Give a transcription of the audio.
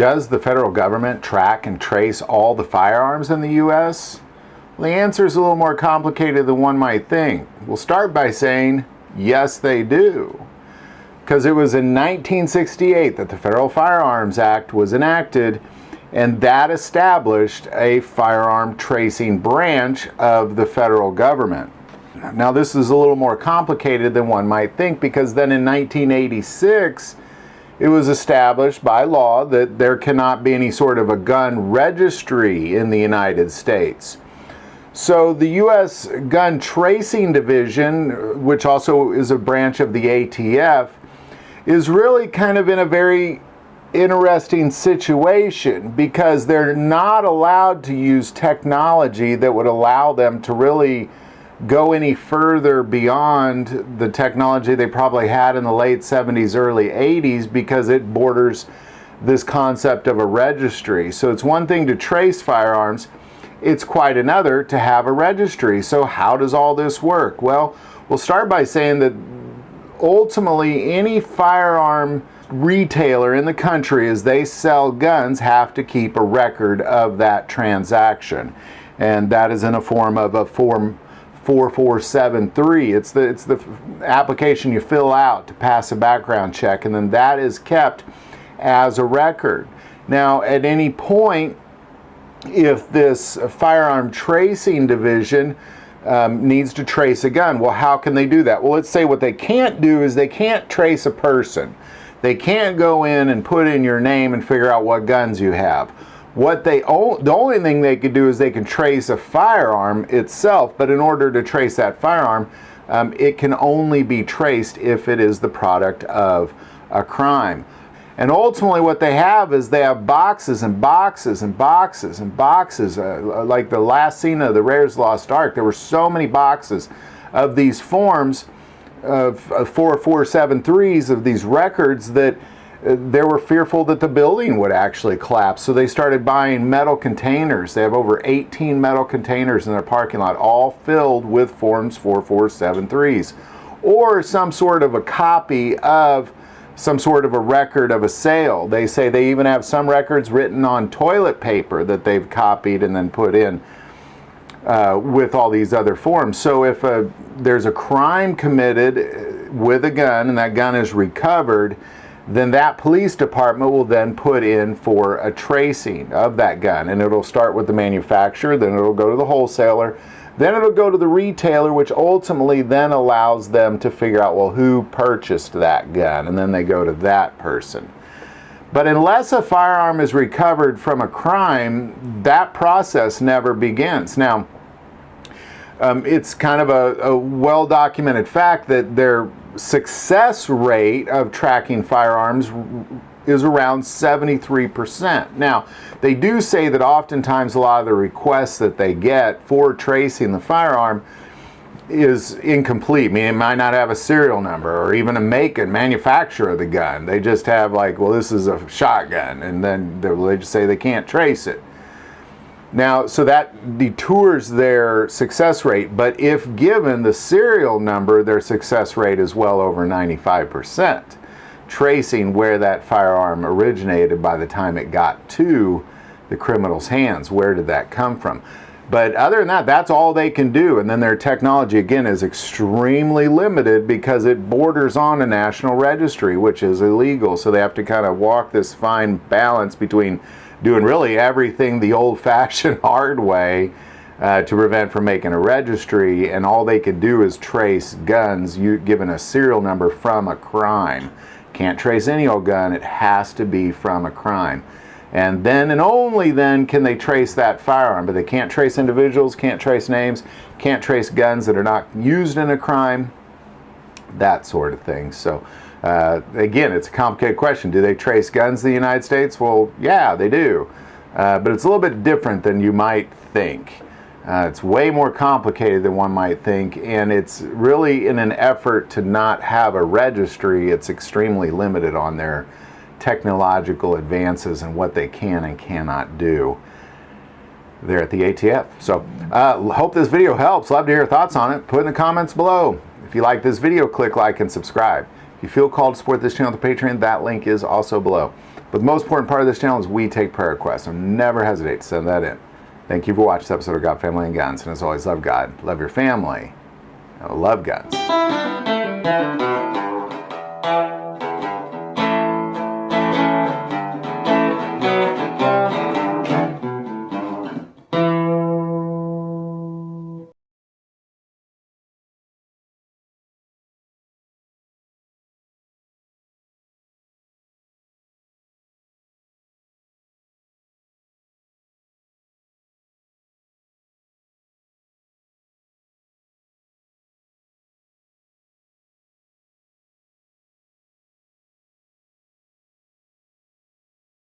Does the federal government track and trace all the firearms in the U.S.? Well, the answer is a little more complicated than one might think. We'll start by saying, yes, they do. Because it was in 1968 that the Federal Firearms Act was enacted, and that established a firearm tracing branch of the federal government. Now, this is a little more complicated than one might think, because then in 1986, it was established by law that there cannot be any sort of a gun registry in the United States. So the U.S. Gun Tracing Division, which also is a branch of the ATF, is really kind of in a very interesting situation, because they're not allowed to use technology that would allow them to really go any further beyond the technology they probably had in the late 70s, early 80s, because it borders this concept of a registry. So it's one thing to trace firearms, it's quite another to have a registry. So how does all this work? Well, we'll start by saying that ultimately any firearm retailer in the country, as they sell guns, have to keep a record of that transaction. And that is in a form of a Form 4473. It's the application you fill out to pass a background check, and then that is kept as a record. Now, at any point, if this firearm tracing division needs to trace a gun, well, how can they do that? Well, let's say what they can't do is they can't trace a person. They can't go in and put in your name and figure out what guns you have. The only thing they could do is they can trace a firearm itself, but in order to trace that firearm, it can only be traced if it is the product of a crime. And ultimately what they have is they have boxes and boxes and boxes and boxes, like the last scene of the Raiders Lost Ark. There were so many boxes of these forms of 4473s, of these records, that they were fearful that the building would actually collapse. So they started buying metal containers. They have over 18 metal containers in their parking lot, all filled with forms 4473s, or some sort of a copy of some sort of a record of a sale. They say they even have some records written on toilet paper that they've copied and then put in with all these other forms. So if there's a crime committed with a gun and that gun is recovered, then that police department will then put in for a tracing of that gun. And it'll start with the manufacturer, then it'll go to the wholesaler, then it'll go to the retailer, which ultimately then allows them to figure out, well, who purchased that gun, and then they go to that person. But unless a firearm is recovered from a crime, that process never begins. Now, it's kind of a well-documented fact that their success rate of tracking firearms is around 73%. Now, they do say that oftentimes a lot of the requests that they get for tracing the firearm is incomplete, meaning it might not have a serial number or even a make and manufacturer of the gun. They just have, like, well, this is a shotgun, and then they just say they can't trace it. Now, so that detours their success rate, but if given the serial number, their success rate is well over 95%, tracing where that firearm originated by the time it got to the criminal's hands. Where did that come from? But other than that, that's all they can do. And then their technology, again, is extremely limited because it borders on a national registry, which is illegal. So they have to kind of walk this fine balance between doing really everything the old-fashioned hard way to prevent from making a registry, and all they could do is trace guns given a serial number from a crime. Can't trace any old gun, it has to be from a crime. And then and only then can they trace that firearm, but they can't trace individuals, can't trace names, can't trace guns that are not used in a crime, that sort of thing. So again, it's a complicated question. Do they trace guns in the United States? Well, yeah, they do. But it's a little bit different than you might think. It's way more complicated than one might think, and it's really in an effort to not have a registry. It's extremely limited on their technological advances and what they can and cannot do there at the ATF. So hope this video helps. Love to hear your thoughts on it. Put in the comments below. If you like this video, click like and subscribe. If you feel called to support this channel with Patreon, that link is also below. But the most important part of this channel is we take prayer requests, so never hesitate to send that in. Thank you for watching this episode of God, Family, and Guns. And as always, love God, love your family, and love guns.